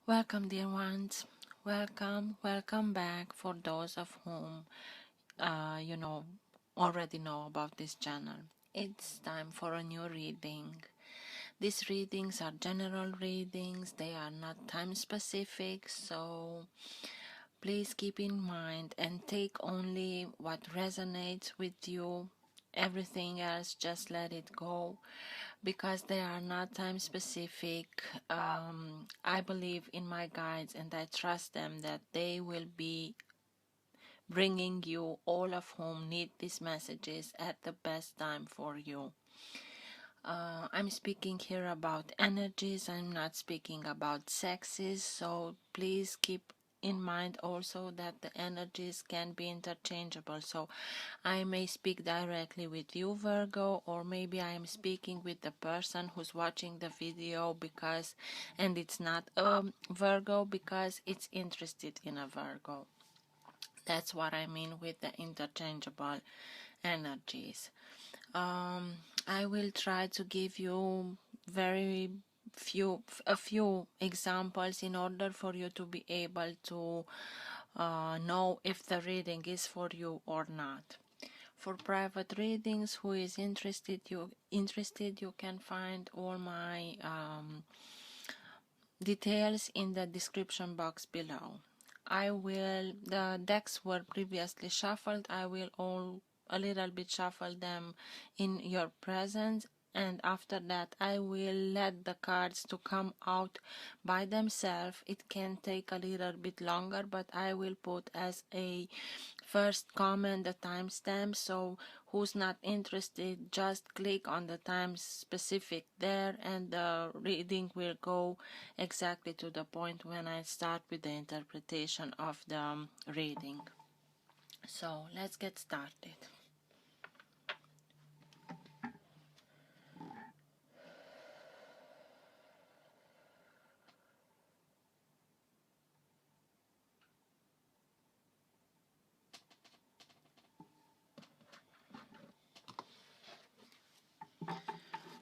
Welcome, dear ones. Welcome back. For those of whom already know about this channel, it's time for a new reading. These readings are general readings, they are not time specific, so please keep in mind and take only what resonates with you. Everything else, just let it go, because they are not time specific. I believe in my guides and I trust them that they will be bringing you, all of whom need these messages, at the best time for you. I'm speaking here about energies, I'm not speaking about sexes, so please keep in mind also that the energies can be interchangeable. So I may speak directly with you, Virgo, or maybe I am speaking with the person who's watching the video and it's not a Virgo because it's interested in a Virgo. That's what I mean with the interchangeable energies. I will try to give you a few examples in order for you to be able to know if the reading is for you or not. For private readings, who is interested, you can find all my details in the description box below. The decks were previously shuffled. I will a little bit shuffle them in your presence, and after that I will let the cards to come out by themselves. It can take a little bit longer, but I will put as a first comment the timestamp, so who's not interested, just click on the time specific there and the reading will go exactly to the point when I start with the interpretation of the reading. So let's get started.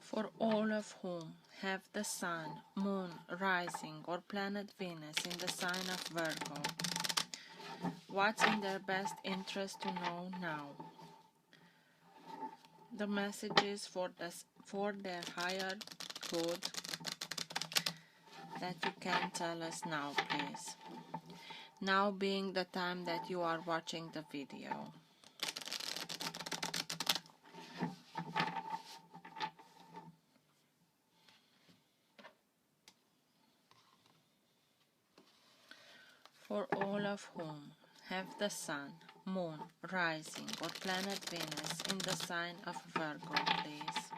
For all of whom have the Sun, Moon, Rising, or Planet Venus in the sign of Virgo, what's in their best interest to know now? The messages for their higher good that you can tell us now, please. Now being the time that you are watching the video. For all of whom have the Sun, Moon, Rising, or Planet Venus in the sign of Virgo, please.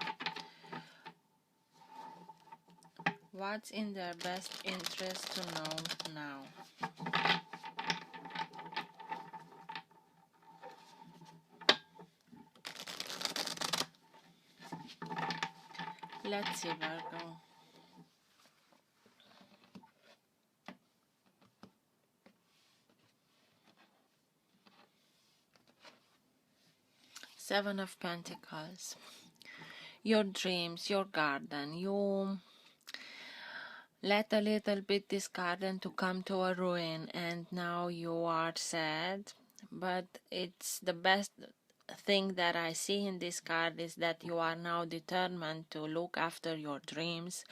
What's in their best interest to know now? Let's see, Virgo. Seven of Pentacles. Your dreams, your garden. You let a little bit this garden to come to a ruin and now you are sad, but it's the best thing that I see in this card is that you are now determined to look after your dreams,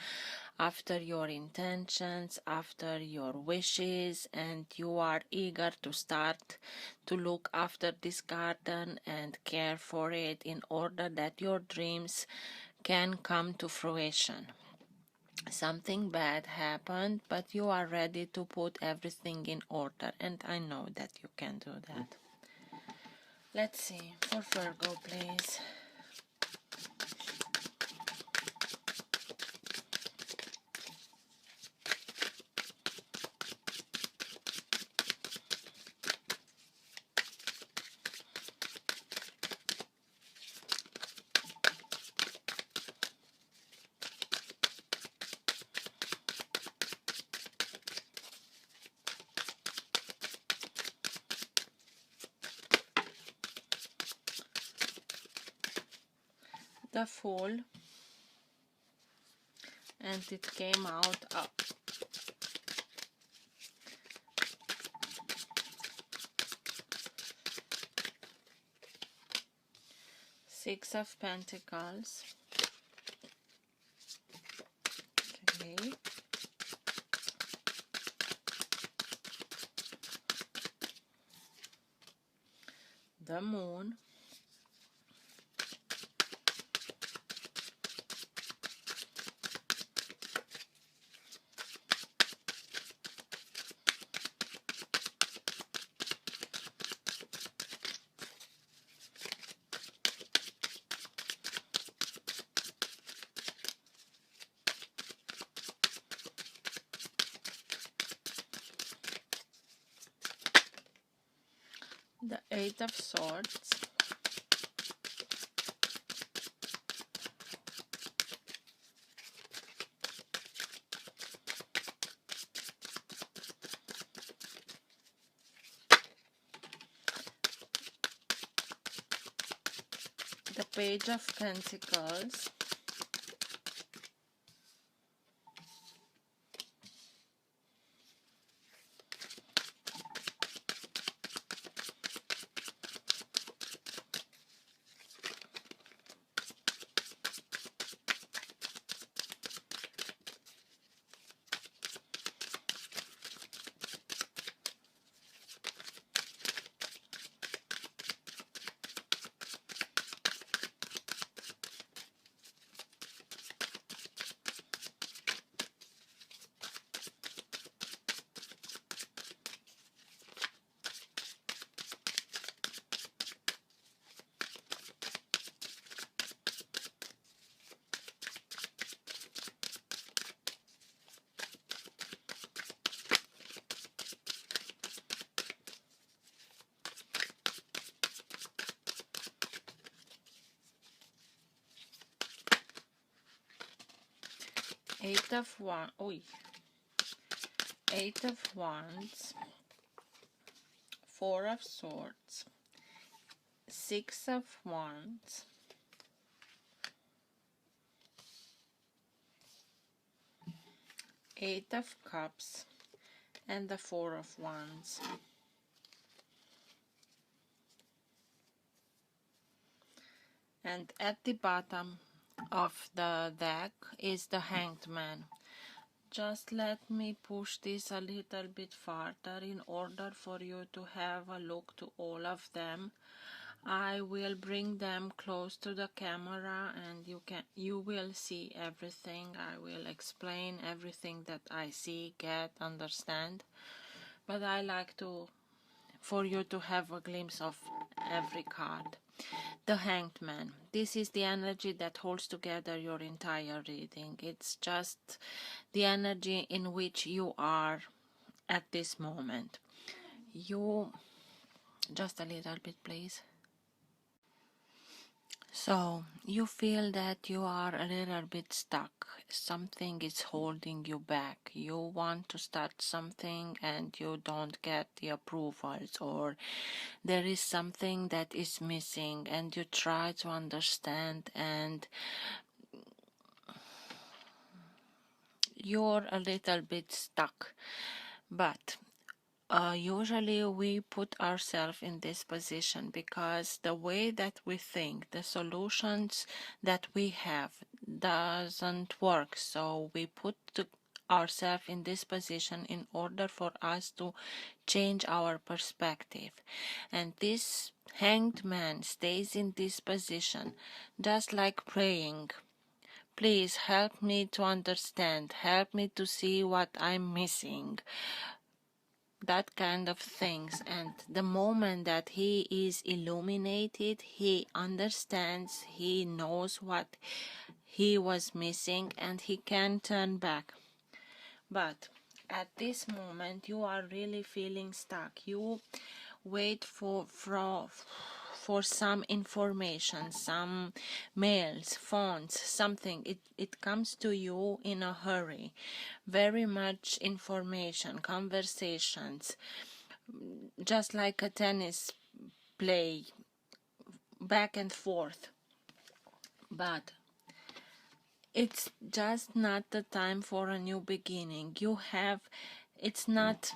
after your intentions, after your wishes, and you are eager to start to look after this garden and care for it in order that your dreams can come to fruition. Something bad happened, but you are ready to put everything in order, and I know that you can do that. Let's see, for Virgo, please. The Fool, and it came out up. Six of Pentacles. Okay. The Moon. The Eight of Swords. The Page of Pentacles. Eight of Wands, Four of Swords, Six of Wands, Eight of Cups, and the Four of Wands. And at the bottom of the deck is the Hanged Man. Just let me push this a little bit farther in order for you to have a look to all of them. I will bring them close to the camera and you will see everything. I will explain everything that I see, get, understand. But I like for you to have a glimpse of every card. The Hanged Man. This is the energy that holds together your entire reading. It's just the energy in which you are at this moment. You, just a little bit please. So you feel that you are a little bit stuck. Something is holding you back. You want to start something and you don't get the approvals, or there is something that is missing and you try to understand and you're a little bit stuck. But usually we put ourselves in this position because the way that we think, the solutions that we have doesn't work. So we put ourselves in this position in order for us to change our perspective. And this Hanged Man stays in this position just like praying. Please help me to understand, help me to see what I'm missing. That kind of things. And the moment that he is illuminated, he understands, he knows what he was missing and he can turn back. But at this moment you are really feeling stuck. You wait for some information, some mails, phones, something. It comes to you in a hurry. Very much information, conversations, just like a tennis play, back and forth. But it's just not the time for a new beginning. It's not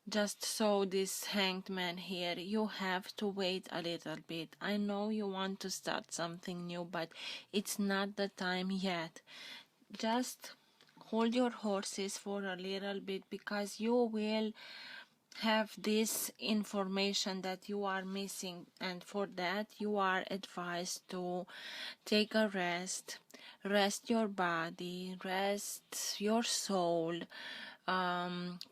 just saw this Hanged Man here. You have to wait a little bit. I know you want to start something new, but it's not the time yet. Just hold your horses for a little bit, because you will have this information that you are missing, and for that you are advised to take a rest your body, rest your soul,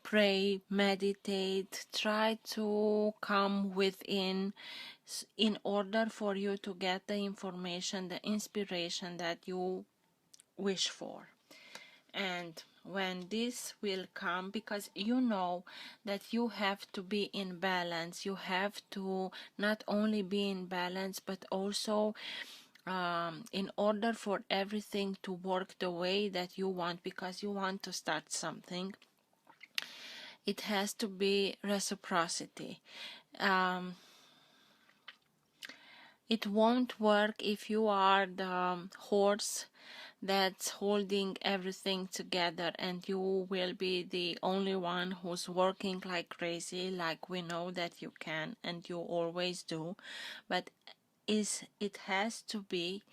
pray, meditate, try to come within in order for you to get the information, the inspiration that you wish for. And when this will come, because you know that you have to be in balance, you have to not only be in balance, but also in order for everything to work the way that you want, because you want to start something, it has to be reciprocity. It won't work if you are the horse that's holding everything together, and you will be the only one who's working like crazy, like we know that you can and you always do. But it has to be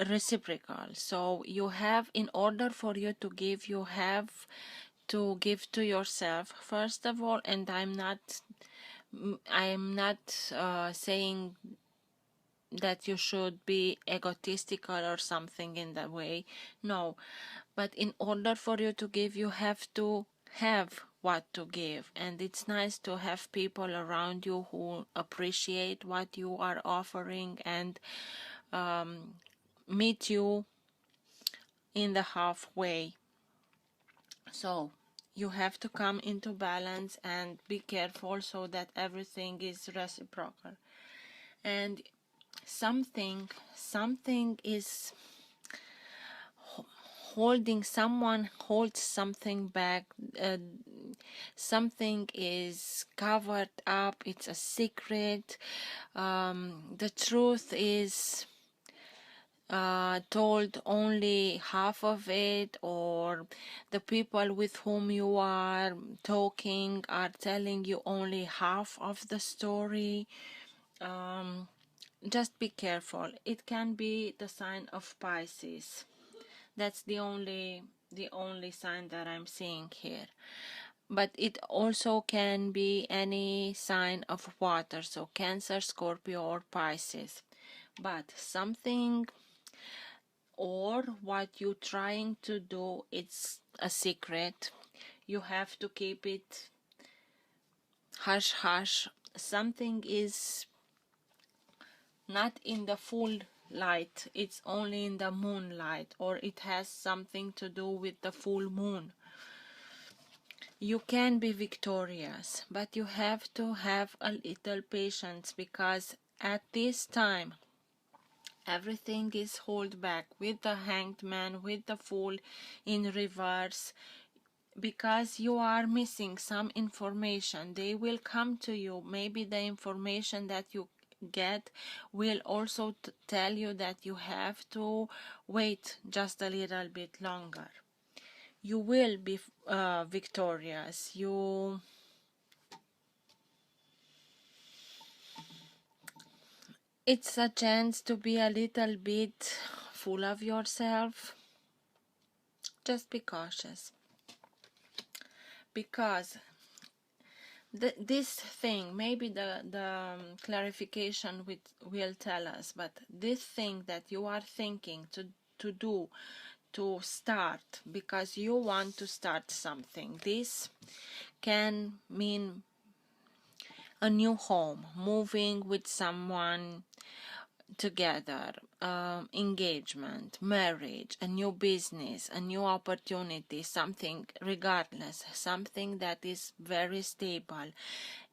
reciprocal. So you have, in order for you to give, you have to give to yourself first of all. And I'm not saying that you should be egotistical or something in that way. No, but in order for you to give, you have to have what to give, and it's nice to have people around you who appreciate what you are offering and meet you in the halfway. So you have to come into balance and be careful so that everything is reciprocal. And something is holding, someone holds something back, something is covered up, it's a secret, the truth is told only half of it, or the people with whom you are talking are telling you only half of the story. Just be careful. It can be the sign of Pisces. That's the only sign that I'm seeing here. But it also can be any sign of water, so Cancer, Scorpio, or Pisces. But something, or what you're trying to do, it's a secret. You have to keep it hush hush. Something is not in the full light, it's only in the moonlight, or it has something to do with the full moon. You can be victorious, but you have to have a little patience, because at this time everything is held back with the Hanged Man, with the Fool in reverse, because you are missing some information. They will come to you. Maybe the information that you get will also tell you that you have to wait just a little bit longer. You will be victorious. It's a chance to be a little bit full of yourself. Just be cautious, because this thing, maybe the clarification will tell us, but this thing that you are thinking to do, to start, because you want to start something, this can mean a new home, moving with someone together, engagement, marriage, a new business, a new opportunity, something, regardless, something that is very stable.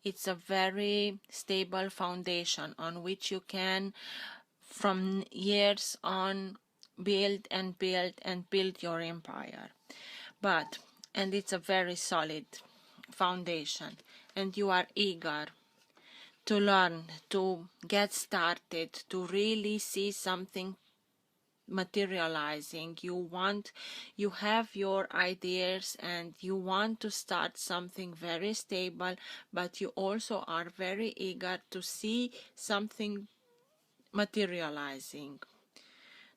It's a very stable foundation on which you can, from years on, build and build and build your empire. And it's a very solid foundation, and you are eager to learn, to get started, to really see something materializing. You have your ideas and you want to start something very stable, but you also are very eager to see something materializing.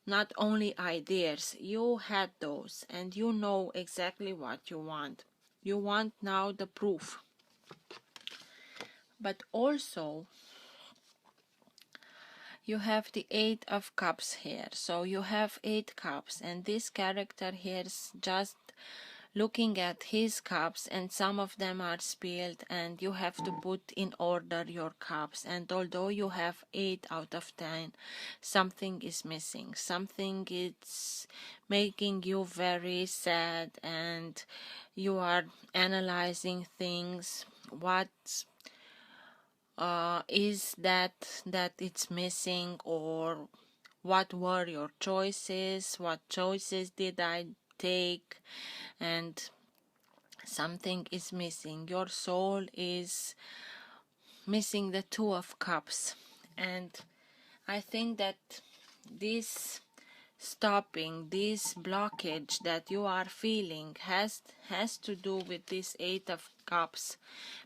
Not only ideas, you had those and you know exactly what you want. You want now the proof. But also you have the 8 of Cups here. So you have 8 cups, and this character here is just looking at his cups, and some of them are spilled, and you have to put in order your cups. And although you have 8 out of 10, something is missing. Something is making you very sad, and you are analyzing things. What is that it's missing, or what were your choices, what choices did I take, and something is missing. Your soul is missing the 2 of Cups, and I think that this stopping, this blockage that you are feeling has to do with this 8 of Cups,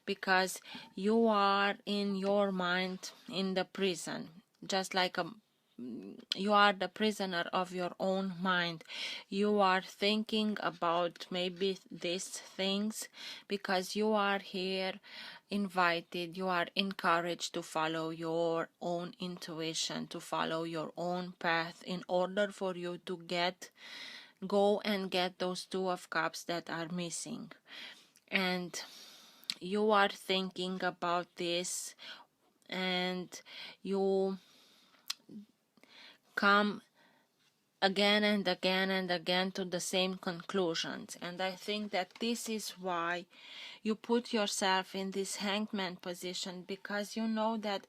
because you are in your mind in the prison, just like you are the prisoner of your own mind. You are thinking about maybe these things because you are here invited, you are encouraged to follow your own intuition, to follow your own path in order for you to go and get those 2 of Cups that are missing. And you are thinking about this, and you come again and again and again to the same conclusions. And I think that this is why you put yourself in this hangman position, because you know that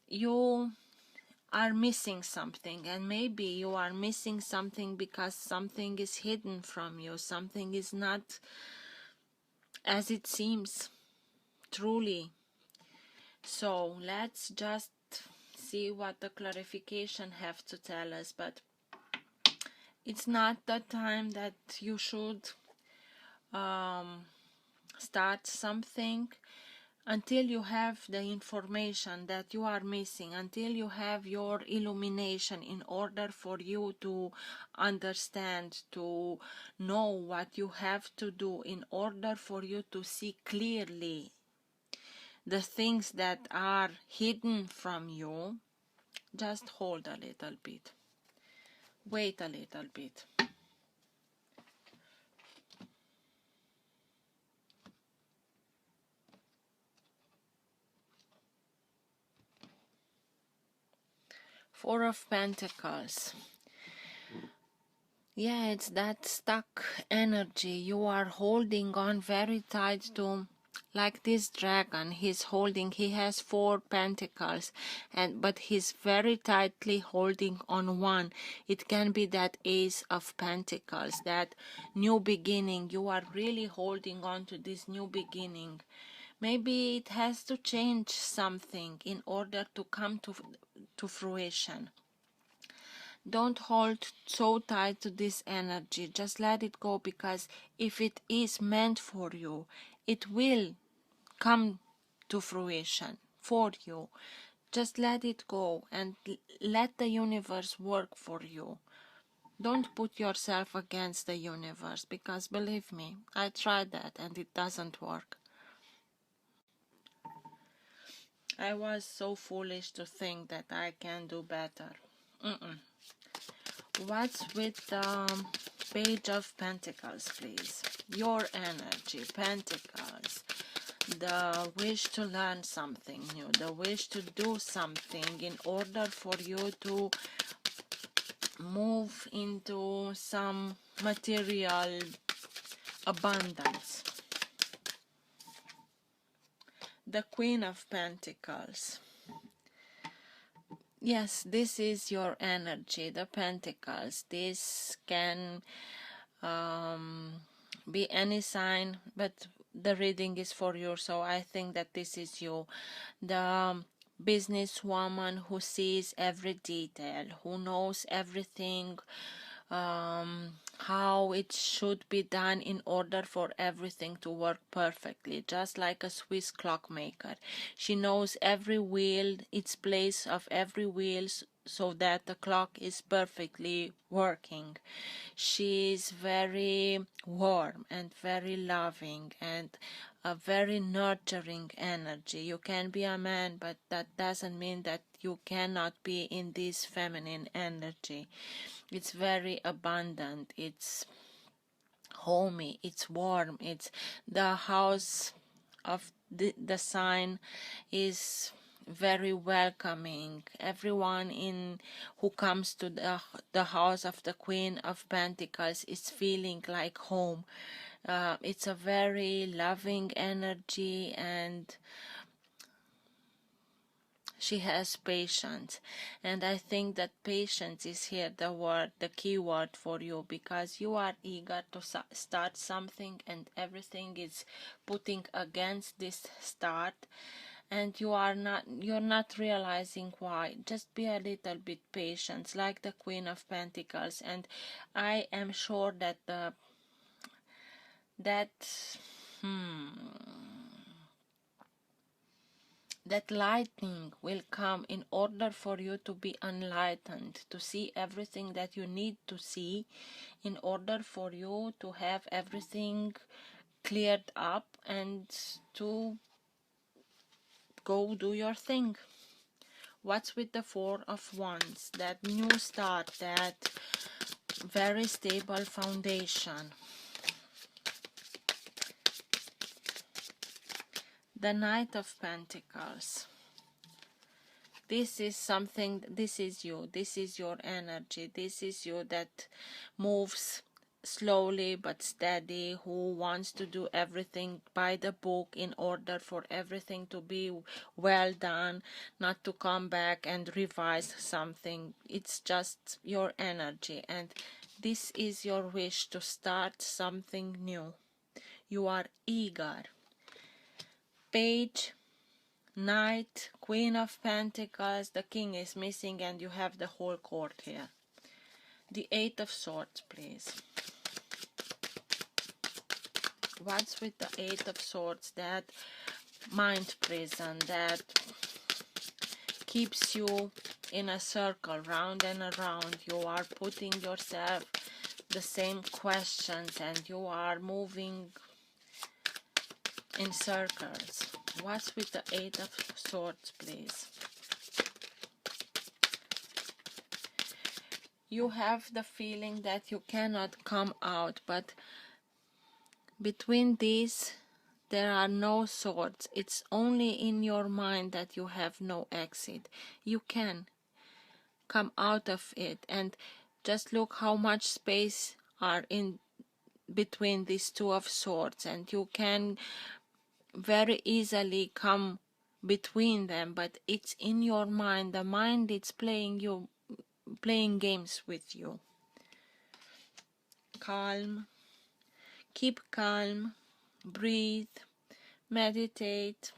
you are missing something, and maybe you are missing something because something is hidden from you, something is not as it seems truly. So let's just see what the clarification have to tell us. But it's not the time that you should start something until you have the information that you are missing, until you have your illumination, in order for you to understand, to know what you have to do, in order for you to see clearly the things that are hidden from you. Just hold a little bit. Wait a little bit. Four of Pentacles. Yeah, it's that stuck energy. You are holding on very tight to, like this dragon. He has 4 pentacles, but he's very tightly holding on one. It can be that Ace of Pentacles, that new beginning. You are really holding on to this new beginning. Maybe it has to change something in order to come to fruition. Don't hold so tight to this energy. Just let it go, because if it is meant for you, it will come to fruition for you. Just let it go and let the universe work for you. Don't put yourself against the universe, because believe me, I tried that and it doesn't work. I was so foolish to think that I can do better. What's with the Page of Pentacles, please? Your energy, Pentacles. The wish to learn something new, the wish to do something in order for you to move into some material abundance. The Queen of Pentacles. Yes, this is your energy, the Pentacles. This can be any sign, but the reading is for you, so I think that this is you. The businesswoman who sees every detail, who knows everything, how it should be done in order for everything to work perfectly, just like a Swiss clockmaker. She knows every wheel, its place of every wheel, so that the clock is perfectly working. She is very warm and very loving and a very nurturing energy. You can be a man, but that doesn't mean that you cannot be in this feminine energy. It's very abundant, it's homey, it's warm, it's the house of the sign is very welcoming. Everyone in who comes to the house of the Queen of Pentacles is feeling like home. It's a very loving energy, and she has patience, and I think that patience is here the key word for you, because you are eager to start something and everything is putting against this start, and you're not realizing why. Just be a little bit patient, like the Queen of Pentacles, and I am sure that that that lightning will come in order for you to be enlightened, to see everything that you need to see, in order for you to have everything cleared up and to go do your thing. What's with the Four of Wands? That new start, that very stable foundation. The Knight of Pentacles. This is something, this is you, this is your energy, this is you that moves slowly but steady, who wants to do everything by the book in order for everything to be well done, not to come back and revise something. It's just your energy, and this is your wish to start something new. You are eager. Page, Knight, Queen of Pentacles, the King is missing, and you have the whole court here. The Eight of Swords, please. What's with the Eight of Swords? That mind prison that keeps you in a circle, round and around. You are putting yourself the same questions and you are moving in circles. What's with the Eight of Swords, please? You have the feeling that you cannot come out, but between these there are no swords. It's only in your mind that you have no exit. You can come out of it, and just look how much space are in between these Two of Swords, and you can very easily come between them, but it's in your mind. The mind is playing games with you. Calm. Keep calm. Breathe. Meditate.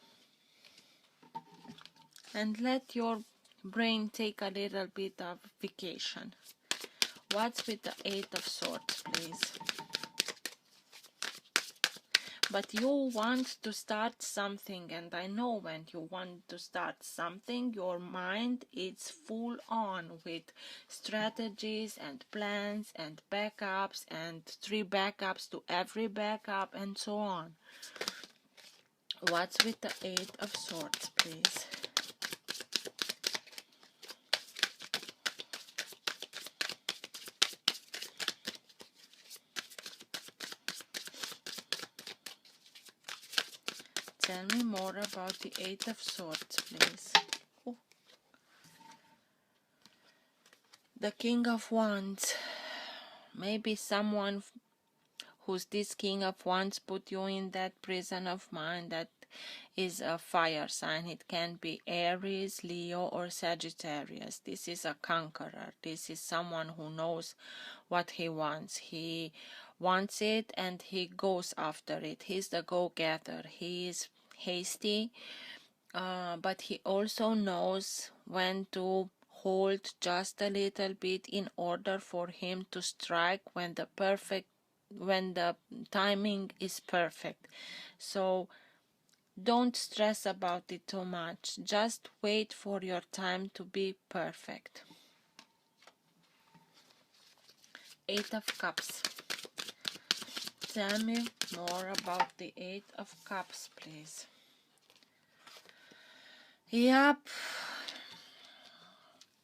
And let your brain take a little bit of vacation. What's with the Eight of Swords, please? But you want to start something, and I know when you want to start something, your mind is full on with strategies and plans and backups and 3 backups to every backup and so on. What's with the Eight of Swords, please? Tell me more about the Eight of Swords, please. Oh. The King of Wands. Maybe someone who's this King of Wands put you in that prison of mind that is a fire sign. It can be Aries, Leo, or Sagittarius. This is a conqueror. This is someone who knows what he wants. He wants it and he goes after it. He's the go-getter. He is hasty. but he also knows when to hold just a little bit in order for him to strike when the timing is perfect. So don't stress about it too much. Just wait for your time to be perfect. Eight of Cups. Tell me more about the Eight of Cups, please. Yep.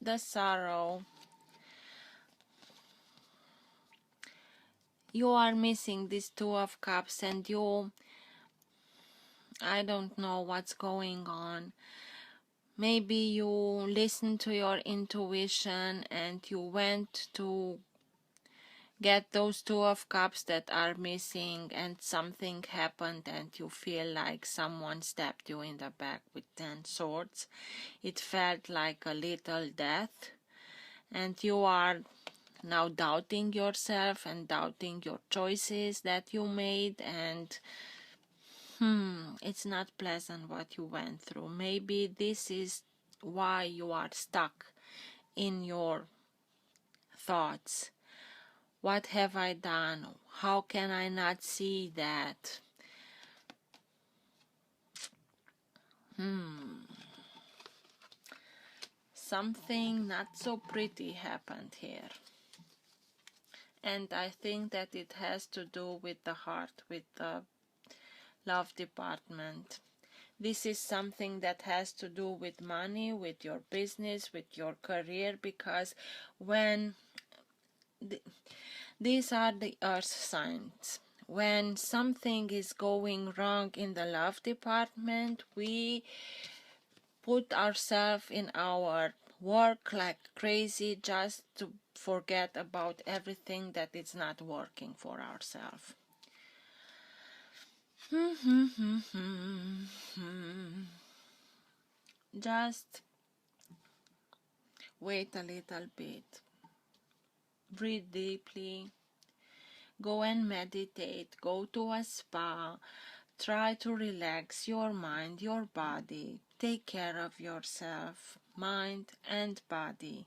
The sorrow. You are missing this Two of Cups and I don't know what's going on. Maybe you listened to your intuition and you went to get those Two of Cups that are missing and something happened and you feel like someone stabbed you in the back with 10 swords. It felt like a little death and you are now doubting yourself and doubting your choices that you made, and it's not pleasant what you went through. Maybe this is why you are stuck in your thoughts. What have I done? How can I not see that? Something not so pretty happened here. And I think that it has to do with the heart, with the love department. This is something that has to do with money, with your business, with your career, because when these are the earth signs. When something is going wrong in the love department, we put ourselves in our work like crazy just to forget about everything that is not working for ourselves. Just wait a little bit. Breathe deeply. Go and meditate. Go to a spa. Try to relax your mind, your body. Take care of yourself, mind and body.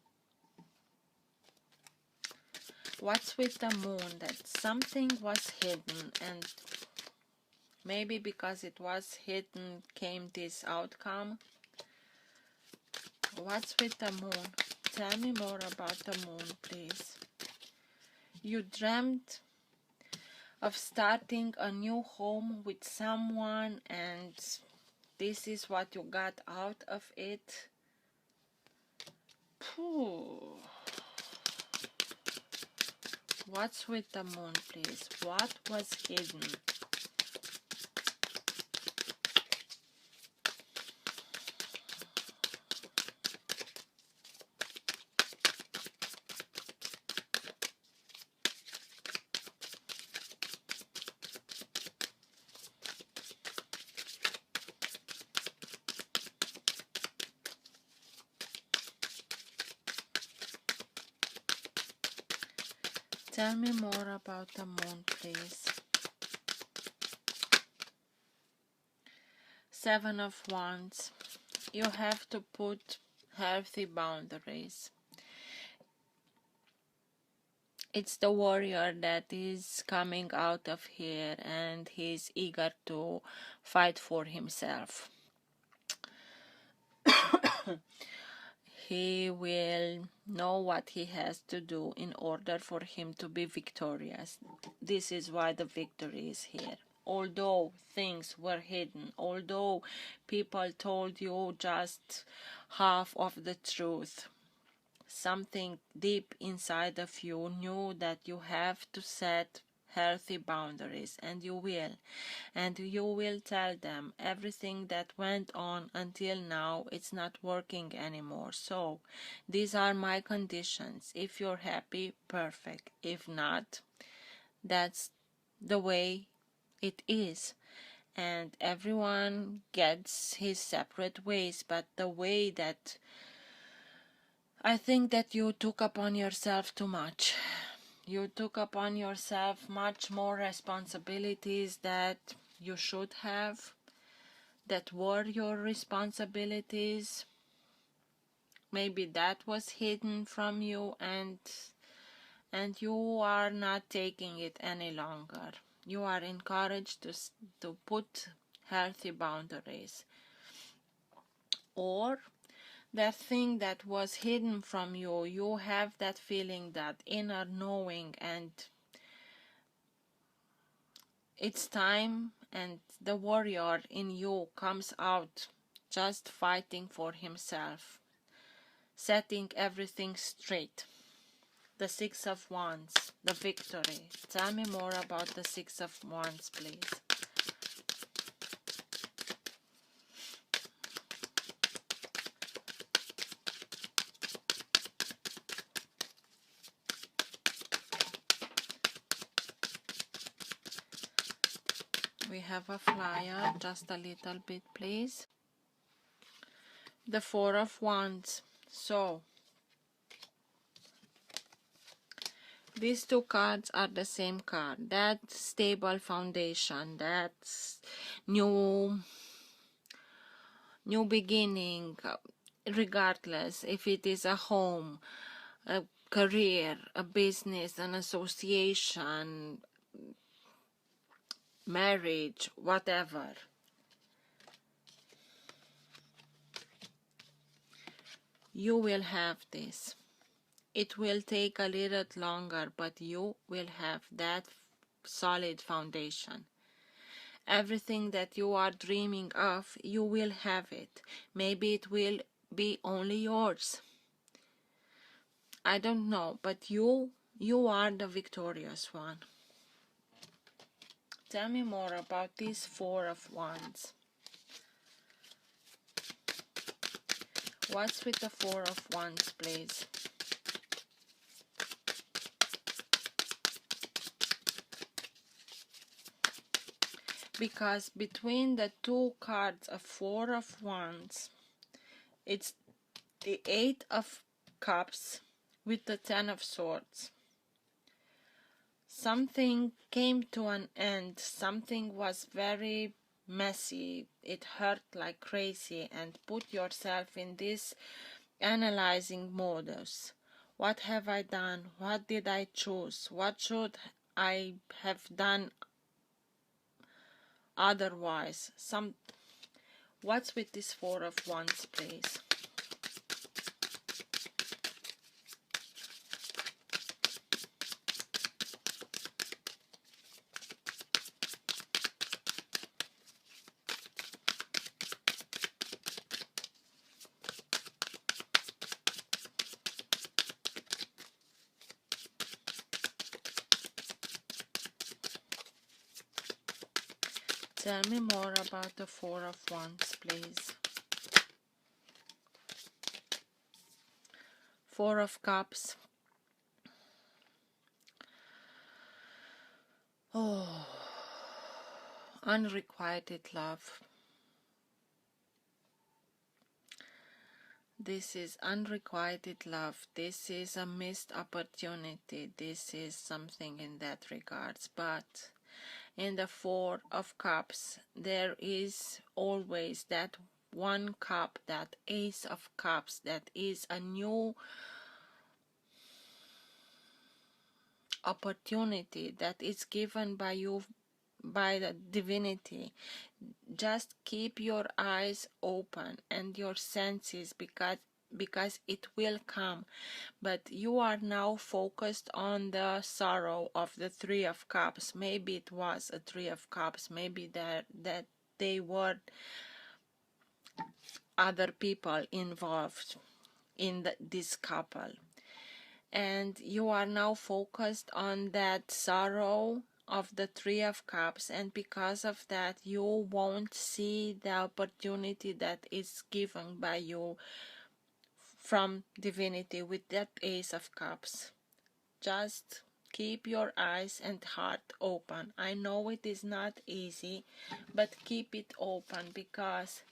What's with the moon? That something was hidden, and maybe because it was hidden came this outcome. What's with the moon? Tell me more about the moon, please. You dreamt of starting a new home with someone, and this is what you got out of it. What's with the moon, please? What was hidden? Tell me more about the moon, please. Seven of Wands. You have to put healthy boundaries. It's the warrior that is coming out of here and he's eager to fight for himself. He will know what he has to do in order for him to be victorious. This is why the victory is here. Although things were hidden, although people told you just half of the truth, something deep inside of you knew that you have to set healthy boundaries, and you will tell them everything that went on until now. It's not working anymore, so these are my conditions. If you're happy, perfect. If not, that's the way it is, and everyone gets his separate ways. But the way that I think that you took upon yourself too much. You took upon yourself much more responsibilities that you should have. that were your responsibilities. Maybe that was hidden from you, and you are not taking it any longer. You are encouraged to put healthy boundaries. Or that thing that was hidden from you, you have that feeling, that inner knowing, and it's time, and the warrior in you comes out, just fighting for himself, setting everything straight. The Six of Wands, the victory. Tell me more about the Six of Wands, please. We have a flyer, just a little bit, please. The Four of Wands. So, these two cards are the same card. That stable foundation, that's new beginning, regardless if it is a home, a career, a business, an association, marriage, whatever. You will have this. It will take a little longer, but you will have that solid foundation. Everything that you are dreaming of, you will have it. Maybe it will be only yours. I don't know, but you are the victorious one. Tell me more about this Four of Wands. What's with the Four of Wands, please? Because between the two cards of Four of Wands, it's the Eight of Cups with the Ten of Swords. Something came to an end. Something was very messy. It hurt like crazy, and put yourself in this analyzing modus. What have I done? What did I choose? What should I have done otherwise? What's with this Four of Wands, please? Tell me more about the Four of Wands, please. Four of Cups. Oh, unrequited love. This is unrequited love. This is a missed opportunity. This is something in that regards. But in the Four of Cups, there is always that one cup, that Ace of Cups, that is a new opportunity that is given by you, by the divinity. Just keep your eyes open and your senses, because it will come. But you are now focused on the sorrow of the Three of Cups. Maybe it was a Three of Cups, maybe that they were other people involved in this couple, and you are now focused on that sorrow of the Three of Cups, and because of that you won't see the opportunity that is given by you from divinity with that Ace of Cups. Just keep your eyes and heart open. I know it is not easy, but keep it open, because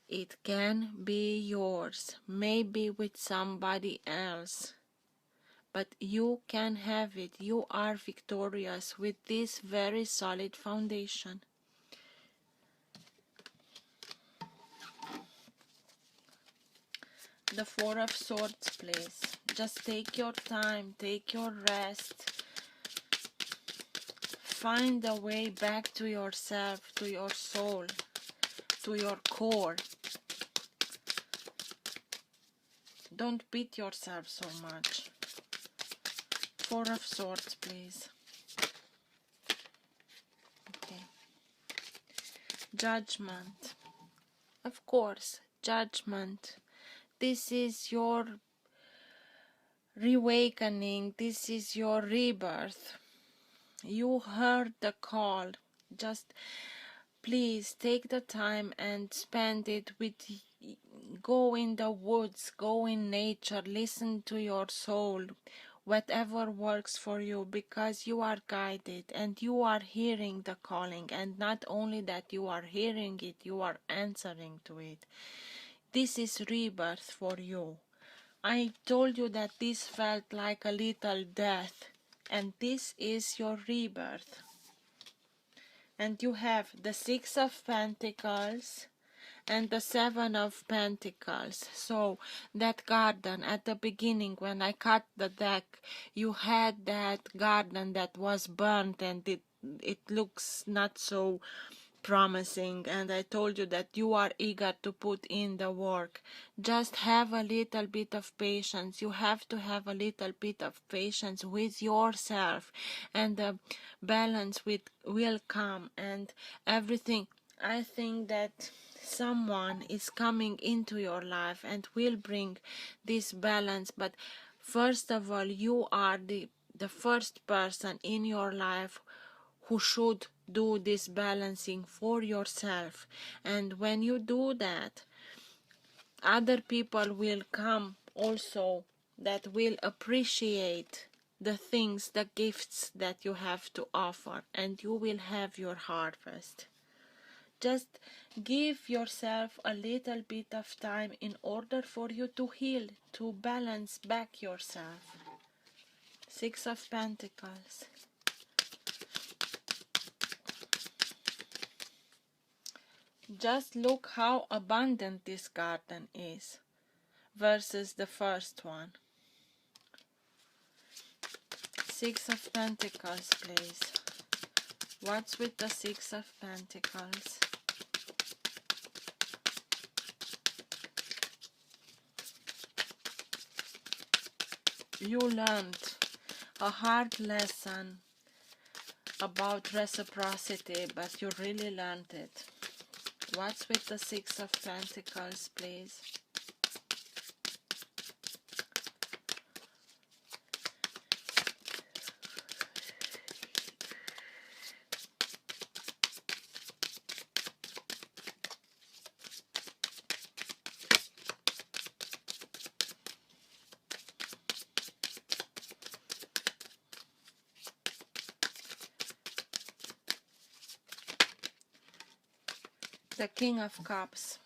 it can be yours, maybe with somebody else, but you can have it. You are victorious with this very solid foundation. The Four of Swords, please. Just take your time, take your rest. Find a way back to yourself, to your soul, to your core. Don't beat yourself so much. Four of Swords, please. Okay. Judgment. Of course, judgment. This is your reawakening. This is your rebirth. You heard the call. Just please take the time and spend it with, go in the woods, go in nature, listen to your soul, whatever works for you, because you are guided and you are hearing the calling, and not only that you are hearing it, you are answering to it. This is rebirth for you. I told you that this felt like a little death, and this is your rebirth. And you have the Six of Pentacles and the Seven of Pentacles. So that garden at the beginning, when I cut the deck, you had that garden that was burnt, and it looks not so promising, and I told you that you are eager to put in the work. Just have a little bit of patience. You have to have a little bit of patience with yourself, and the balance will come, and everything. I think that someone is coming into your life and will bring this balance, but first of all, you are the first person in your life who should do this balancing for yourself. And when you do that, other people will come also that will appreciate the things, the gifts that you have to offer, and you will have your harvest. Just give yourself a little bit of time in order for you to heal, to balance back yourself. Six of Pentacles. Just look how abundant this garden is versus the first one. Six of Pentacles, please. What's with the Six of Pentacles? You learned a hard lesson about reciprocity, but you really learned it. What's with the Six of Pentacles, please? The King of Cups.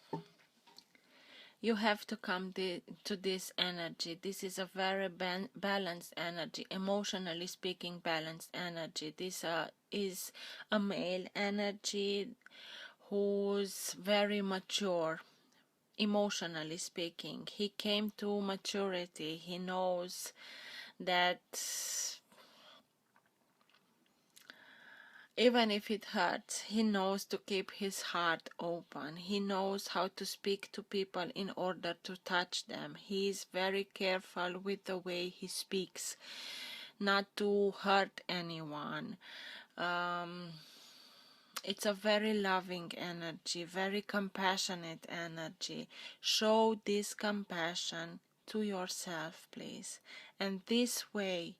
You have to come to this energy. This is a very balanced energy, emotionally speaking, balanced energy. This is a male energy who's very mature, emotionally speaking. He came to maturity. He knows that even if it hurts, he knows to keep his heart open. He knows how to speak to people in order to touch them. He is very careful with the way he speaks, not to hurt anyone. It's a very loving energy, very compassionate energy. Show this compassion to yourself, please. And this way,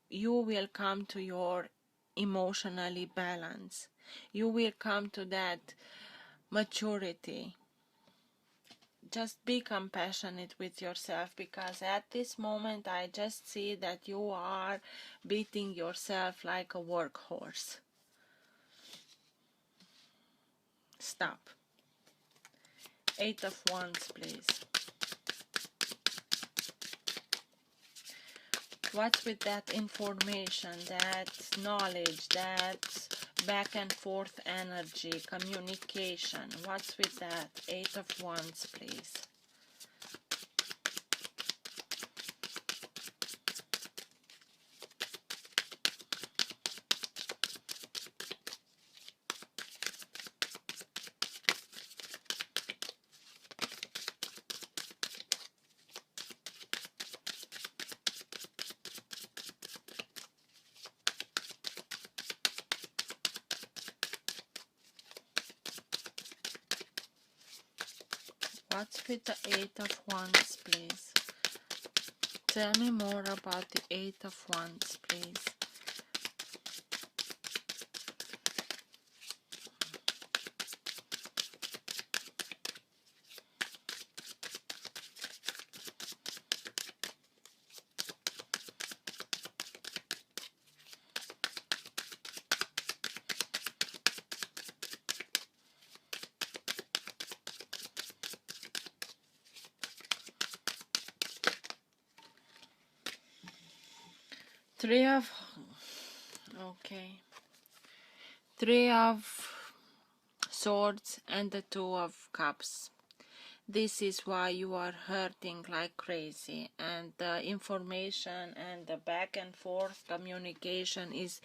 you will come to your emotionally balance. You will come to that maturity. Just be compassionate with yourself, because at this moment I just see that you are beating yourself like a workhorse. Stop. Eight of Wands, please. What's with that information, that knowledge, that back and forth energy, communication? What's with that? Eight of Wands, please. What's with the Eight of Wands, please? Tell me more about the Eight of Wands, please. Three of Swords and the Two of Cups. This is why you are hurting like crazy, and the information and the back and forth communication is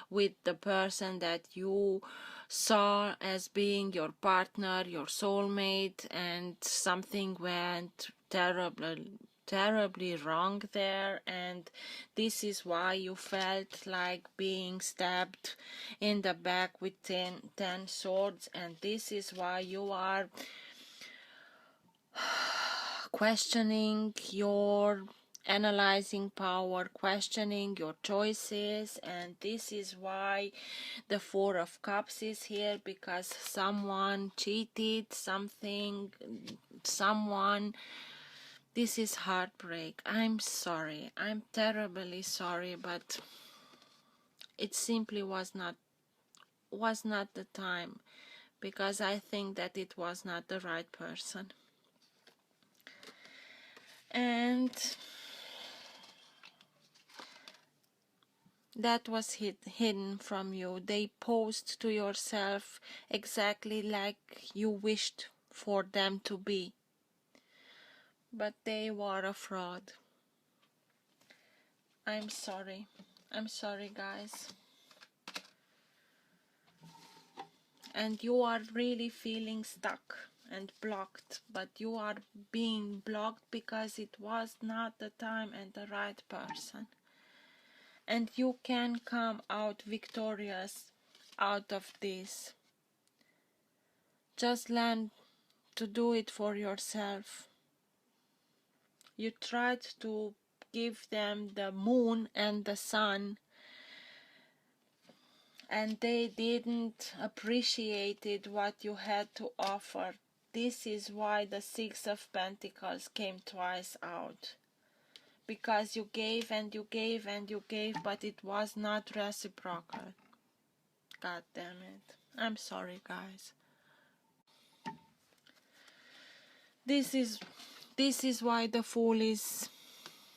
with the person that you saw as being your partner, your soulmate, and something went terribly wrong there, and this is why you felt like being stabbed in the back with 10 swords, and this is why you are questioning your analyzing power, questioning your choices, and this is why the Four of Cups is here, because someone cheated, someone. This is heartbreak. I'm sorry. I'm terribly sorry, but it simply was not the time, because I think that it was not the right person. And that was hidden from you. They posed to yourself exactly like you wished for them to be, but they were a fraud. I'm sorry. I'm sorry, guys. And you are really feeling stuck and blocked, but you are being blocked because it was not the time and the right person. And you can come out victorious out of this. Just learn to do it for yourself. You tried to give them the moon and the sun, and they didn't appreciate what you had to offer. This is why the Six of Pentacles came twice out. Because you gave and you gave and you gave, but it was not reciprocal. God damn it. I'm sorry, guys. This is why the Fool is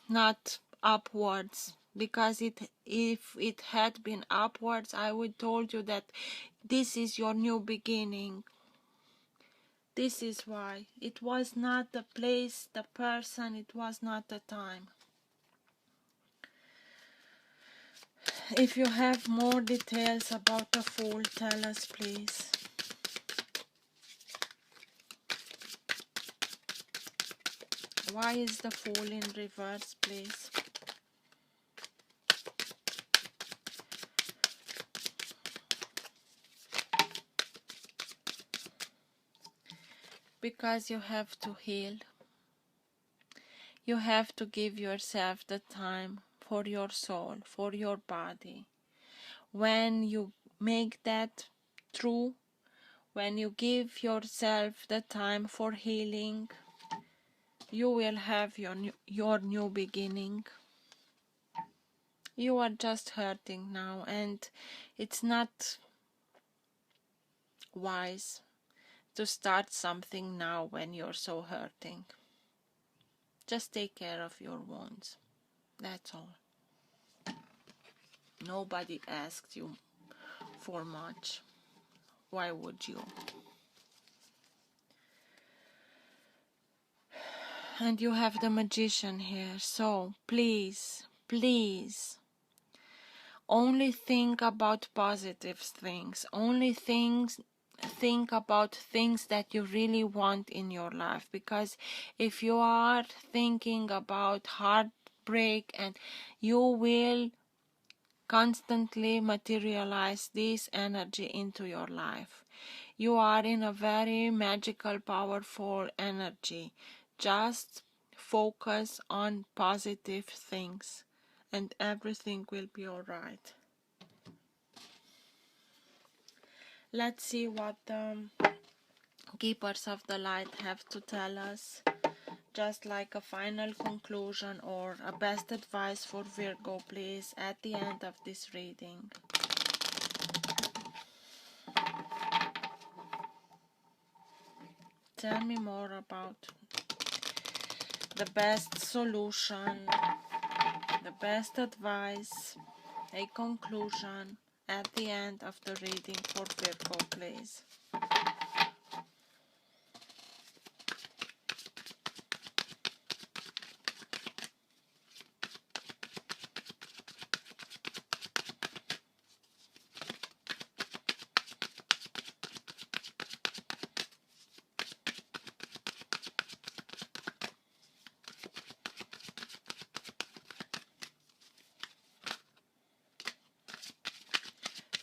not upwards, because if it had been upwards, I would told you that this is your new beginning. This is why it was not the place, the person, it was not the time. If you have more details about the Fool, tell us, please. Why is the Fool in reverse, please? Because you have to heal. You have to give yourself the time for your soul, for your body. When you make that true, when you give yourself the time for healing, you will have your new beginning. You are just hurting now, and it's not wise to start something now when you're so hurting. Just take care of your wounds. That's all. Nobody asked you for much. Why would you? And you have the Magician here, so please, please, only think about positive things. Only think about things that you really want in your life, because if you are thinking about heartbreak, and you will constantly materialize this energy into your life. You are in a very magical, powerful energy. Just focus on positive things and everything will be alright. Let's see what the keepers of the light have to tell us. Just like a final conclusion or a best advice for Virgo, please, at the end of this reading. Tell me more about the best solution, the best advice, a conclusion at the end of the reading for Virgo, please.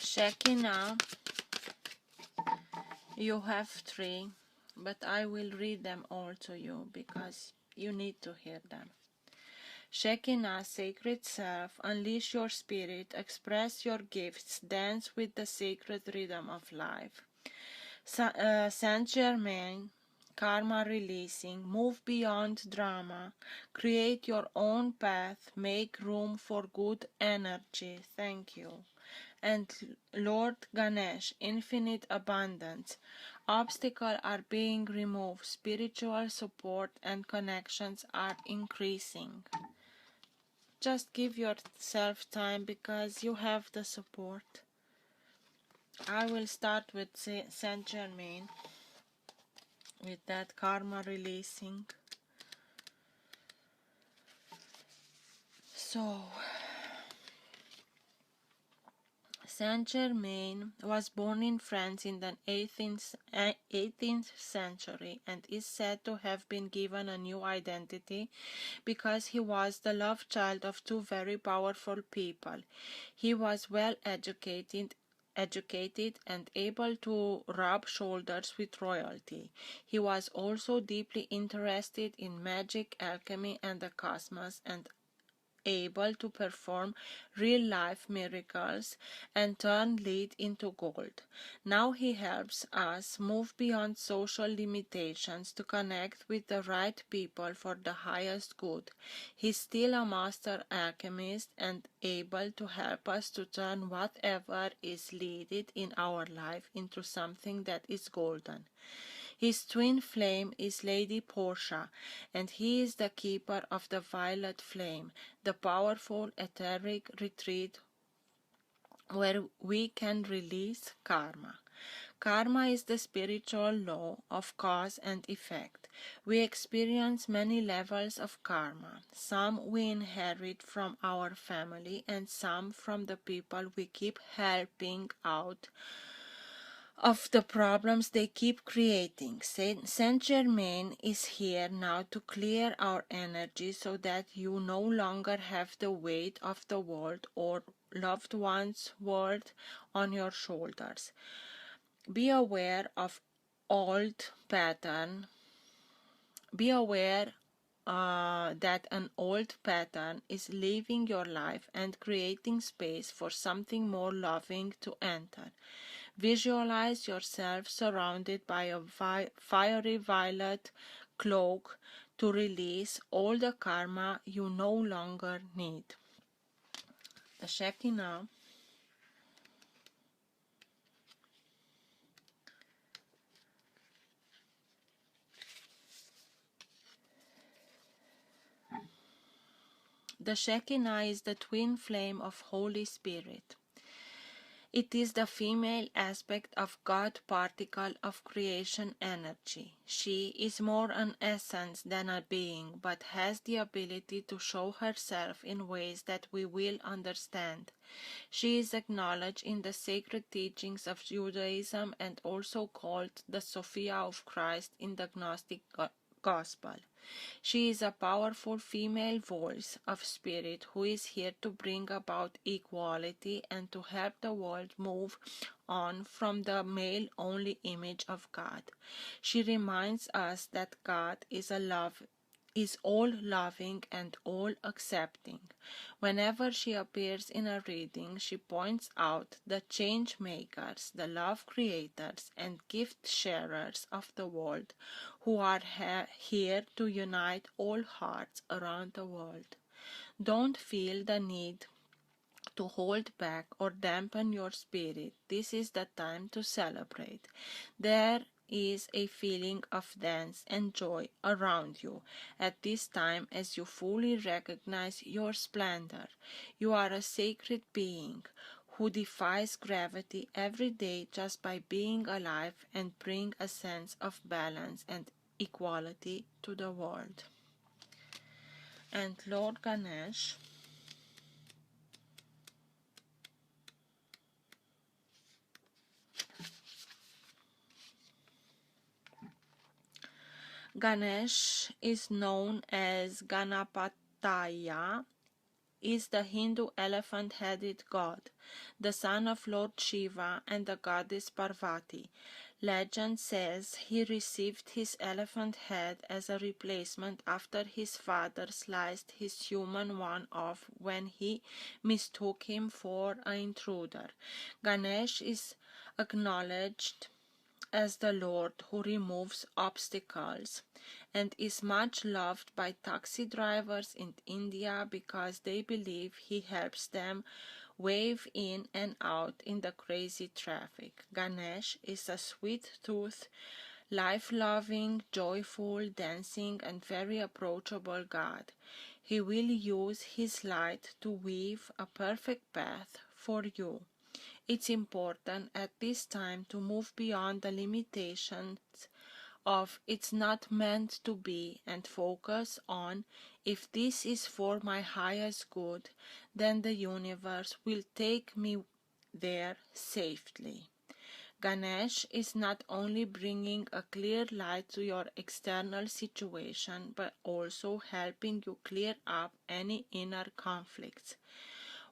Shekinah, you have 3, but I will read them all to you because you need to hear them. Shekinah, sacred self, unleash your spirit, express your gifts, dance with the sacred rhythm of life. Saint Germain, karma releasing, move beyond drama, create your own path, make room for good energy. Thank you. And Lord Ganesh, infinite abundance. Obstacles are being removed, spiritual support and connections are increasing. Just give yourself time because you have the support. I will start with Saint Germain, with that karma releasing. So, Saint Germain was born in France in the 18th century and is said to have been given a new identity because he was the love child of 2 very powerful people. He was well educated and able to rub shoulders with royalty. He was also deeply interested in magic, alchemy, and the cosmos, and able to perform real-life miracles and turn lead into gold. Now he helps us move beyond social limitations to connect with the right people for the highest good. He's still a master alchemist and able to help us to turn whatever is needed in our life into something that is golden. His twin flame is Lady Portia, and he is the keeper of the violet flame, the powerful etheric retreat where we can release karma. Karma is the spiritual law of cause and effect. We experience many levels of karma. Some we inherit from our family and some from the people we keep helping out of the problems they keep creating. Saint Germain is here now to clear our energy so that you no longer have the weight of the world or loved one's world on your shoulders. Be aware of old pattern. Be aware that an old pattern is leaving your life and creating space for something more loving to enter. Visualize yourself surrounded by a fiery violet cloak to release all the karma you no longer need. The Shekinah. The Shekinah is the twin flame of Holy Spirit. It is the female aspect of God particle of creation energy. She is more an essence than a being, but has the ability to show herself in ways that we will understand. She is acknowledged in the sacred teachings of Judaism and also called the Sophia of Christ in the Gnostic gospel. She is a powerful female voice of spirit who is here to bring about equality and to help the world move on from the male-only image of God. She reminds us that God is all loving and all accepting. Whenever she appears in a reading, she points out the change makers, the love creators, and gift sharers of the world who are here to unite all hearts around the world. Don't feel the need to hold back or dampen your spirit. This is the time to celebrate. There is a feeling of dance and joy around you at this time as you fully recognize your splendor. You are a sacred being who defies gravity every day just by being alive and bring a sense of balance and equality to the world. And Lord Ganesh, Ganesh is known as Ganapataya, is the Hindu elephant-headed god, the son of Lord Shiva and the goddess Parvati. Legend says he received his elephant head as a replacement after his father sliced his human one off when he mistook him for an intruder. Ganesh is acknowledged as the Lord who removes obstacles and is much loved by taxi drivers in India because they believe he helps them wave in and out in the crazy traffic. Ganesh is a sweet-toothed, life-loving, joyful, dancing, and very approachable God. He will use his light to weave a perfect path for you. It's important at this time to move beyond the limitations of it's not meant to be and focus on if this is for my highest good, then the universe will take me there safely. Ganesh is not only bringing a clear light to your external situation, but also helping you clear up any inner conflicts.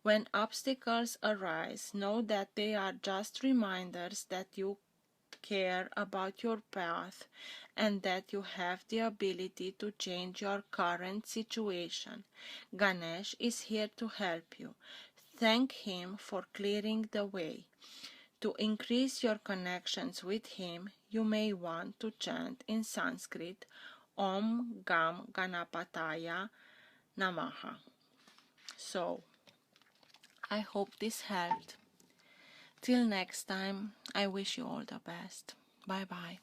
When obstacles arise, know that they are just reminders that you care about your path and that you have the ability to change your current situation. Ganesh is here to help you. Thank him for clearing the way. To increase your connections with him, you may want to chant in Sanskrit Om Gam Ganapataya Namaha. So, I hope this helped. Till next time, I wish you all the best. Bye bye.